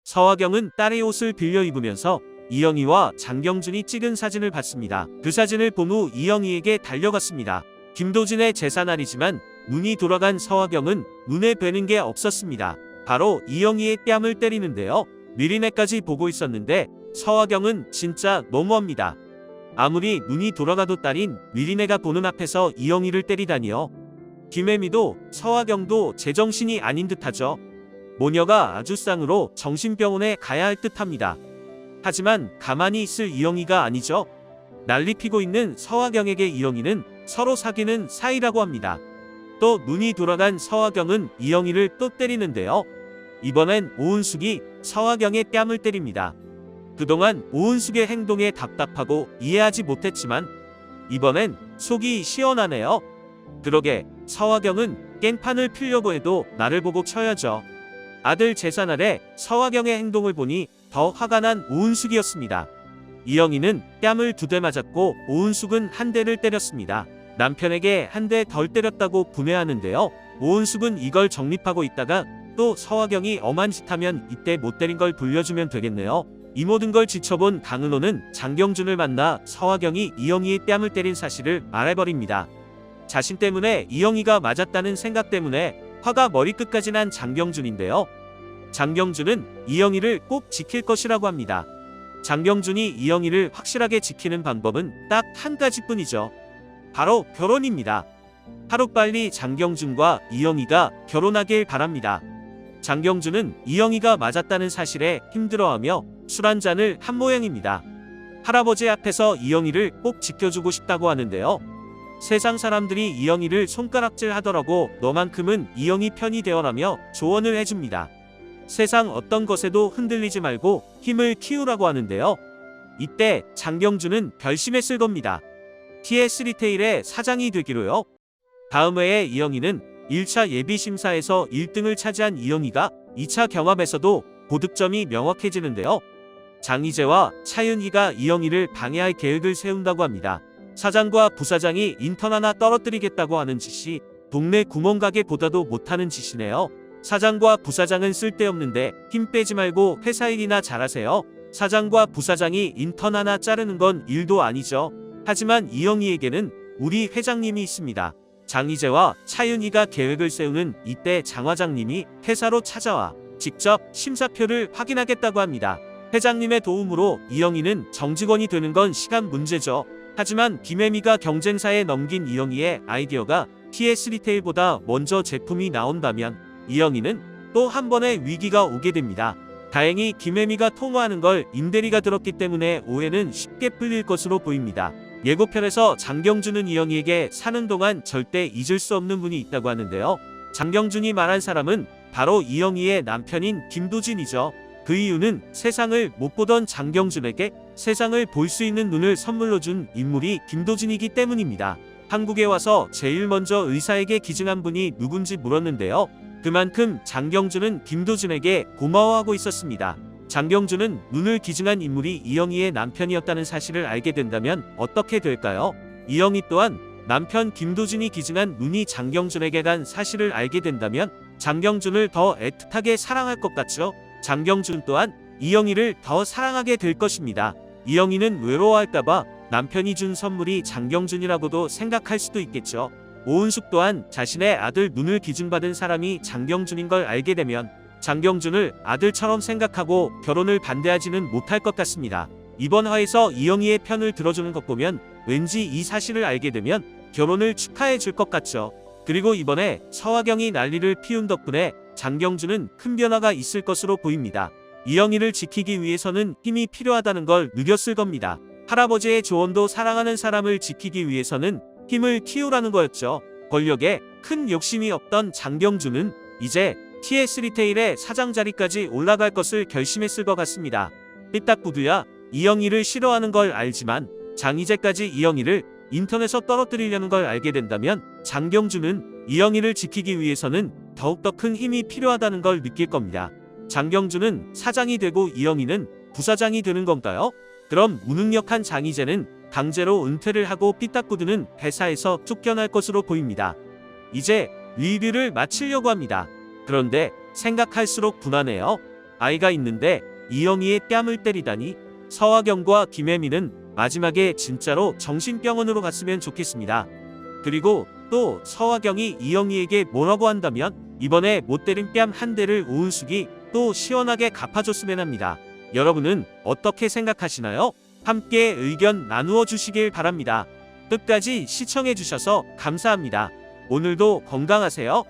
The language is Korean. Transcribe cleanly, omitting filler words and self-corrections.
서화경은 딸의 옷을 빌려 입으면서 이영희와 장경준이 찍은 사진을 봤습니다. 그 사진을 본 후 이영희에게 달려갔습니다. 김도진의 제사날이지만 눈이 돌아간 서화경은 눈에 뵈는 게 없었습니다. 바로 이영희의 뺨을 때리는데요. 미리네까지 보고 있었는데 서화경은 진짜 너무합니다. 아무리 눈이 돌아가도 딸인 미리네가 보는 앞에서 이영희를 때리다니요. 김혜미도 서화경도 제정신이 아닌 듯하죠. 모녀가 아주 쌍으로 정신병원에 가야 할 듯합니다. 하지만 가만히 있을 이영희가 아니죠. 난리 피고 있는 서화경에게 이영희는 서로 사귀는 사이라고 합니다. 또 눈이 돌아간 서화경은 이영희를 또 때리는데요. 이번엔 오은숙이 서화경의 뺨을 때립니다. 그동안 오은숙의 행동에 답답하고 이해하지 못했지만 이번엔 속이 시원하네요. 그러게 서화경은 깽판을 피려고 해도 나를 보고 쳐야죠. 아들 제사날에 서화경의 행동을 보니 더 화가 난 오은숙이었습니다. 이영희는 뺨을 2대 맞았고 오은숙은 1대를 때렸습니다. 남편에게 1대 덜 때렸다고 분해하는데요. 오은숙은 이걸 정립하고 있다가 또 서화경이 엄한 짓 하면 이때 못 때린 걸 돌려주면 되겠네요. 이 모든 걸 지켜본 강은호는 장경준을 만나 서화경이 이영희의 뺨을 때린 사실을 말해버립니다. 자신 때문에 이영희가 맞았다는 생각 때문에 화가 머리끝까지 난 장경준인데요. 장경준은 이영희를 꼭 지킬 것이라고 합니다. 장경준이 이영희를 확실하게 지키는 방법은 딱 한 가지뿐이죠. 바로 결혼입니다. 하루빨리 장경준과 이영희가 결혼하길 바랍니다. 장경준은 이영희가 맞았다는 사실에 힘들어하며 술 한 잔을 한 모양입니다. 할아버지 앞에서 이영희를 꼭 지켜주고 싶다고 하는데요. 세상 사람들이 이영희를 손가락질 하더라고 너만큼은 이영희 편이 되어라며 조언을 해줍니다. 세상 어떤 것에도 흔들리지 말고 힘을 키우라고 하는데요. 이때 장경준은 결심했을 겁니다. TS 리테일의 사장이 되기로요. 다음 해에 이영희는 1차 예비심사에서 1등을 차지한 이영희가 2차 경합에서도 고득점이 명확해지는데요. 장희재와 차윤희가 이영희를 방해할 계획을 세운다고 합니다. 사장과 부사장이 인턴 하나 떨어뜨리겠다고 하는 짓이 동네 구멍가게보다도 못하는 짓이네요. 사장과 부사장은 쓸데없는데 힘 빼지 말고 회사 일이나 잘하세요. 사장과 부사장이 인턴 하나 자르는 건 일도 아니죠. 하지만 이영희에게는 우리 회장님이 있습니다. 장희재와 차윤희가 계획을 세우는 이때 장 과장님이 회사로 찾아와 직접 심사표를 확인하겠다고 합니다. 회장님의 도움으로 이영희는 정직원이 되는 건 시간 문제죠. 하지만 김혜미가 경쟁사에 넘긴 이영희의 아이디어가 TS 리테일보다 먼저 제품이 나온다면 이영희는 또 한 번의 위기가 오게 됩니다. 다행히 김혜미가 통화하는 걸 임대리가 들었기 때문에 오해는 쉽게 풀릴 것으로 보입니다. 예고편에서 장경준은 이영희에게 사는 동안 절대 잊을 수 없는 분이 있다고 하는데요. 장경준이 말한 사람은 바로 이영희의 남편인 김도진이죠. 그 이유는 세상을 못 보던 장경준에게 세상을 볼 수 있는 눈을 선물로 준 인물이 김도진이기 때문입니다. 한국에 와서 제일 먼저 의사에게 기증한 분이 누군지 물었는데요. 그만큼 장경준은 김도진에게 고마워하고 있었습니다. 장경준은 눈을 기증한 인물이 이영희의 남편이었다는 사실을 알게 된다면 어떻게 될까요? 이영희 또한 남편 김도진이 기증한 눈이 장경준에게 간 사실을 알게 된다면 장경준을 더 애틋하게 사랑할 것 같죠? 장경준 또한 이영희를 더 사랑하게 될 것입니다. 이영희는 외로워할까봐 남편이 준 선물이 장경준이라고도 생각할 수도 있겠죠. 오은숙 또한 자신의 아들 눈을 기증받은 사람이 장경준인 걸 알게 되면 장경준을 아들처럼 생각하고 결혼을 반대하지는 못할 것 같습니다. 이번 화에서 이영희의 편을 들어주는 것 보면 왠지 이 사실을 알게 되면 결혼을 축하해 줄 것 같죠. 그리고 이번에 서화경이 난리를 피운 덕분에 장경준은 큰 변화가 있을 것으로 보입니다. 이영희를 지키기 위해서는 힘이 필요하다는 걸 느꼈을 겁니다. 할아버지의 조언도 사랑하는 사람을 지키기 위해서는 힘을 키우라는 거였죠. 권력에 큰 욕심이 없던 장경준은 이제 TS 리테일의 사장 자리까지 올라갈 것을 결심했을 것 같습니다. 삐딱구두야 이영희를 싫어하는 걸 알지만 장희재까지 이영희를 인턴에서 떨어뜨리려는 걸 알게 된다면 장경준은 이영희를 지키기 위해서는 더욱더 큰 힘이 필요하다는 걸 느낄 겁니다. 장경준은 사장이 되고 이영희는 부사장이 되는 건가요? 그럼 무능력한 장희재는 강제로 은퇴를 하고 삐딱구두는 회사에서 쫓겨날 것으로 보입니다. 이제 리뷰를 마치려고 합니다. 그런데 생각할수록 분하네요. 아이가 있는데 이영희의 뺨을 때리다니. 서화경과 김혜민은 마지막에 진짜로 정신병원으로 갔으면 좋겠습니다. 그리고 또 서화경이 이영희에게 뭐라고 한다면 이번에 못 때린 뺨 한 대를 오은숙이 또 시원하게 갚아줬으면 합니다. 여러분은 어떻게 생각하시나요? 함께 의견 나누어 주시길 바랍니다. 끝까지 시청해 주셔서 감사합니다. 오늘도 건강하세요.